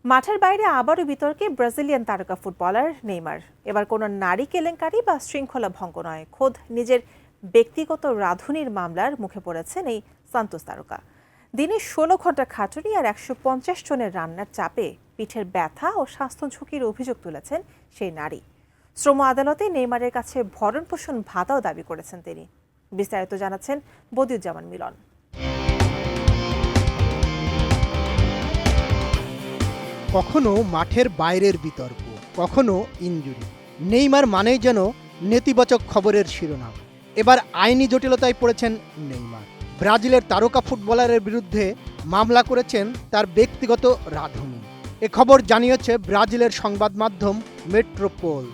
মাঠের বাইরে আবারও বিতর্কে ব্রাজিলিয়ান তারকা ফুটবলার নেইমার। এবার কোনো নারী কেলেঙ্কারি বা শৃঙ্খলা ভঙ্গ নয়, খোদ নিজের ব্যক্তিগত রাঁধুনির মামলার মুখে পড়েছেন এই সান্তোস তারকা। দিনে 16 ঘন্টা খাটুনি আর 150 জনের রান্নার চাপে পিঠের ব্যথা ও স্বাস্থ্য ঝুঁকির অভিযোগ তুলেছেন সেই নারী। শ্রম আদালতে নেইমারের কাছে ভরণ পোষণ ভাতাও দাবি করেছেন তিনি। বিস্তারিত জানাচ্ছেন বদিউজ্জামান মিলন। কখনো মাঠের বাইরের বিতর্ক, কখনো ইনজুরি। নেইমার মানেই যেন নেতিবাচক খবরের শিরোনাম। এবার আইনি জটিলতায় পড়েছেন নেইমার। ব্রাজিলের তারকা ফুটবলারের বিরুদ্ধে মামলা করেছেন তার ব্যক্তিগত রাঁধুনি। এ খবর জানিয়েছে ব্রাজিলের সংবাদ মাধ্যম মেট্রোপোল।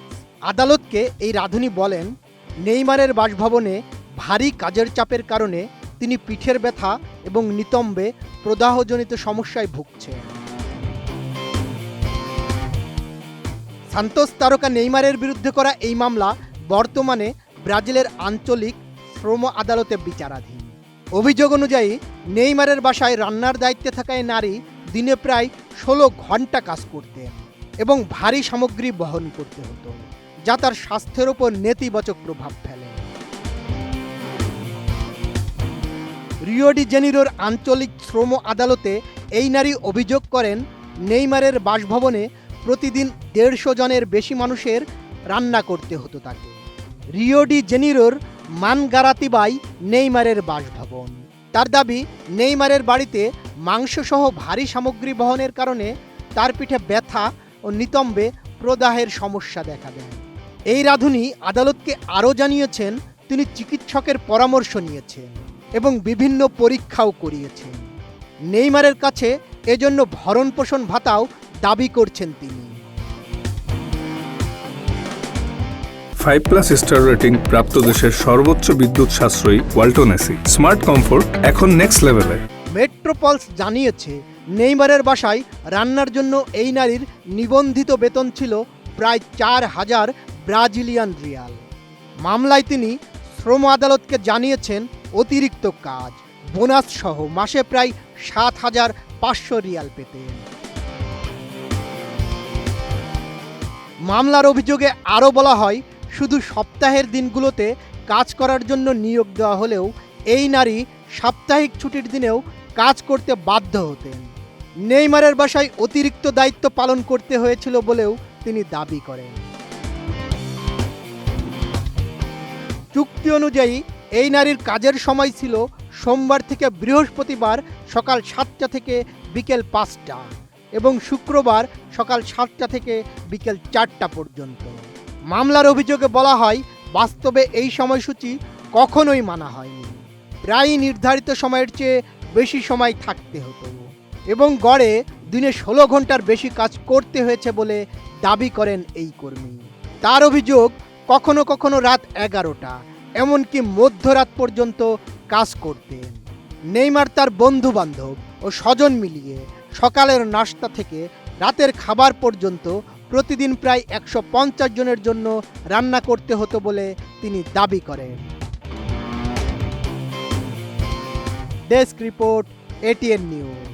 আদালতকে এই রাঁধুনি বলেন, নেইমারের বাসভবনে ভারী কাজের চাপের কারণে তিনি পিঠের ব্যথা এবং নিতম্বে প্রদাহজনিত সমস্যায় ভুগছেন। সান্তোস তারকা নেইমারের বিরুদ্ধে করা এই মামলা বর্তমানে ব্রাজিলের আঞ্চলিক শ্রম আদালতে বিচারাধীন। অভিযোগ অনুযায়ী নেইমারের বাসায় রান্নার দায়িত্বে থাকা এই নারী দিনে প্রায় 16 ঘন্টা কাজ করতেন এবং ভারী সামগ্রী বহন করতে হতো, যা তার স্বাস্থ্যের ওপর নেতিবাচক প্রভাব ফেলে। রিও ডি জেনিরোর আঞ্চলিক শ্রম আদালতে এই নারী অভিযোগ করেন, নেইমারের বাসভবনে প্রতিদিন 150 জনের বেশি মানুষের রান্না করতে হতো তাকে। রিও ডি জেনিরোর মানগারাতিবাই নেইমারের বাসভবন। তার দাবি, নেইমারের বাড়িতে মাংসসহ ভারী সামগ্রী বহনের কারণে তার পিঠে ব্যথা ও নিতম্বে প্রদাহের সমস্যা দেখা দেয়। এই রাঁধুনি আদালতকে আরও জানিয়েছেন, তিনি চিকিৎসকের পরামর্শ নিয়েছেন এবং বিভিন্ন পরীক্ষাও করিয়েছেন। নেইমারের কাছে এজন্য ভরণ পোষণ ভাতাও দাবি করছেন তিনি। 5+ স্টার রেটিং প্রাপ্ত দেশের সর্বোচ্চ বিদ্যুৎ সাশ্রয়ী ওয়ালটন এসি স্মার্ট কমফোর্ট এখন নেক্সট লেভেলে। মেট্রোপলস জানিয়েছে, নেইমারের বাসায় রান্নার জন্য এই নারীর নিবন্ধিত বেতন ছিল প্রায় 4000 ব্রাজিলিয়ান রিয়াল। মামলায় তিনি শ্রম আদালতকে জানিয়েছেন, অতিরিক্ত কাজ, বোনাস সহ মাসে প্রায় 7500 রিয়াল পেতেন। মামলার অভিযোগে আরও বলা হয়, শুধু সপ্তাহের দিনগুলোতে কাজ করার জন্য নিয়োগ দেওয়া হলেও এই নারী সাপ্তাহিক ছুটির দিনেও কাজ করতে বাধ্য হতেন। নেইমারের বাসায় অতিরিক্ত দায়িত্ব পালন করতে হয়েছিল বলেও তিনি দাবি করেন। চুক্তি অনুযায়ী এই নারীর কাজের সময় ছিল সোমবার থেকে বৃহস্পতিবার সকাল 7টা থেকে বিকেল 5টা এবং শুক্রবার সকাল 7টা থেকে বিকেল 4টা পর্যন্ত। মামলার অভিযোগে বলা হয়, বাস্তবে এই সময়সূচি কখনোই মানা হয়নি। প্রায়ই নির্ধারিত সময়ের চেয়ে বেশি সময় থাকতে হতো এবং গড়ে দিনে 16 ঘন্টার বেশি কাজ করতে হয়েছে বলে দাবি করেন এই কর্মী। তার অভিযোগ, কখনো কখনো রাত 11টা, এমনকি মধ্যরাত পর্যন্ত কাজ করতেন। নেইমার তার বন্ধু বান্ধব ও স্বজন মিলিয়ে সকালের নাস্তা থেকে রাতের খাবার পর্যন্ত প্রতিদিন প্রায় 150 জনের জন্য রান্না করতে হতো বলে তিনি দাবি করেন। Desk report, ATN news.